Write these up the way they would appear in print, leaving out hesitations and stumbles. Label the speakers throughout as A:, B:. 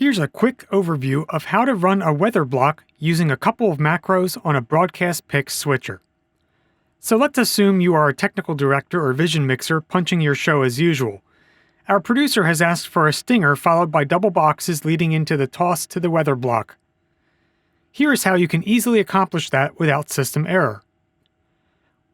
A: Here's a quick overview of how to run a weather block using a couple of macros on a broadcast pick switcher. So let's assume you are a technical director or vision mixer punching your show as usual. Our producer has asked for a stinger followed by double boxes leading into the toss to the weather block. Here is how you can easily accomplish that without system error.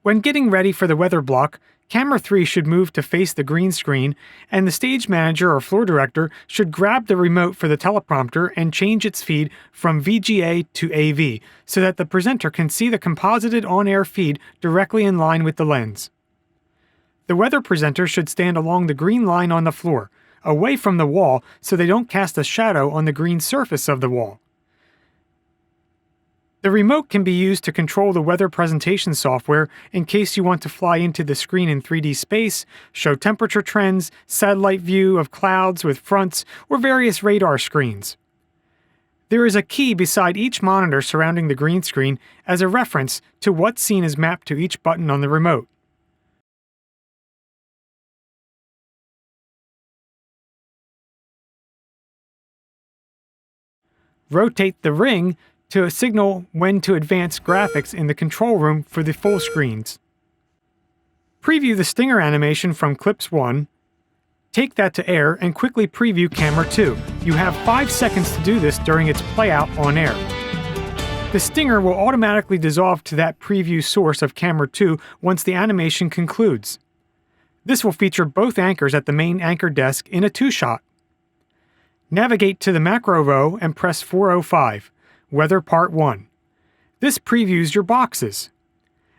A: When getting ready for the weather block, Camera 3 should move to face the green screen, and the stage manager or floor director should grab the remote for the teleprompter and change its feed from VGA to AV so that the presenter can see the composited on-air feed directly in line with the lens. The weather presenter should stand along the green line on the floor, away from the wall so they don't cast a shadow on the green surface of the wall. The remote can be used to control the weather presentation software in case you want to fly into the screen in 3D space, show temperature trends, satellite view of clouds with fronts, or various radar screens. There is a key beside each monitor surrounding the green screen as a reference to what scene is mapped to each button on the remote. Rotate the ring to signal when to advance graphics in the control room for the full screens. Preview the stinger animation from Clips 1, take that to air, and quickly preview Camera 2. You have 5 seconds to do this during its playout on air. The stinger will automatically dissolve to that preview source of Camera 2 once the animation concludes. This will feature both anchors at the main anchor desk in a 2-shot. Navigate to the macro row and press 405. Weather Part 1. This previews your boxes.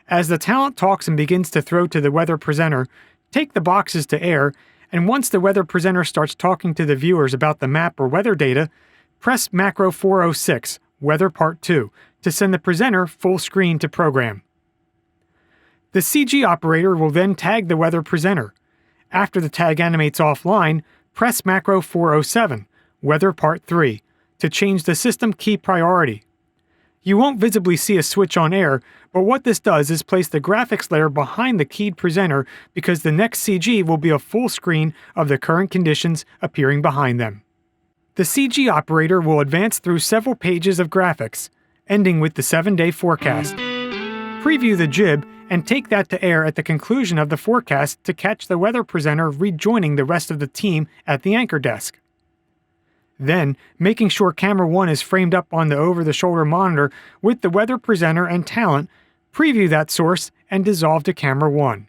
A: As the talent talks and begins to throw to the weather presenter, take the boxes to air, and once the weather presenter starts talking to the viewers about the map or weather data, press macro 406, Weather Part 2, to send the presenter full screen to program. The CG operator will then tag the weather presenter. After the tag animates offline, press macro 407, Weather Part 3, to change the system key priority. You won't visibly see a switch on air, but what this does is place the graphics layer behind the keyed presenter because the next CG will be a full screen of the current conditions appearing behind them. The CG operator will advance through several pages of graphics, ending with the 7-day forecast. Preview the jib and take that to air at the conclusion of the forecast to catch the weather presenter rejoining the rest of the team at the anchor desk. Then, making sure Camera 1 is framed up on the over-the-shoulder monitor with the weather presenter and talent, preview that source and dissolve to Camera 1.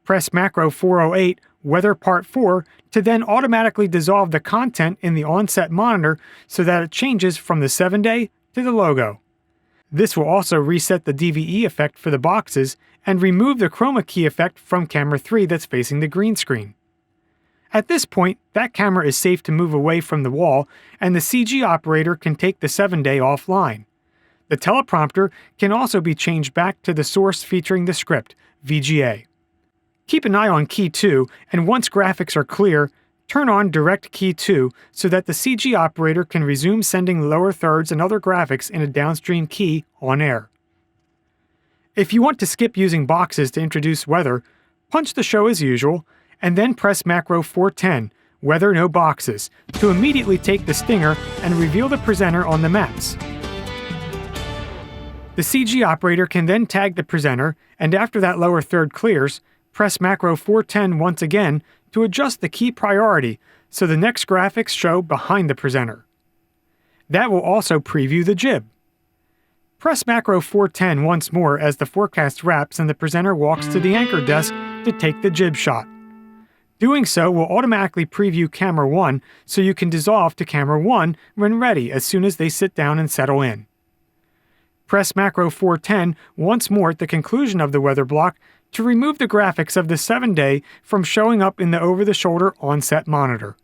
A: Press macro 408, Weather Part 4, to then automatically dissolve the content in the onset monitor so that it changes from the 7-day to the logo. This will also reset the DVE effect for the boxes and remove the chroma key effect from Camera 3 that's facing the green screen. At this point, that camera is safe to move away from the wall, and the CG operator can take the 7-day offline. The teleprompter can also be changed back to the source featuring the script, VGA. Keep an eye on Key 2, and once graphics are clear, turn on Direct Key 2 so that the CG operator can resume sending lower thirds and other graphics in a downstream key on air. If you want to skip using boxes to introduce weather, punch the show as usual, and then press macro 410, Weather No Boxes, to immediately take the stinger and reveal the presenter on the maps. The CG operator can then tag the presenter, and after that lower third clears, press macro 410 once again to adjust the key priority so the next graphics show behind the presenter. That will also preview the jib. Press macro 410 once more as the forecast wraps and the presenter walks to the anchor desk to take the jib shot. Doing so will automatically preview Camera 1 so you can dissolve to Camera 1 when ready as soon as they sit down and settle in. Press macro 410 once more at the conclusion of the weather block to remove the graphics of the 7-day from showing up in the over-the-shoulder onset monitor.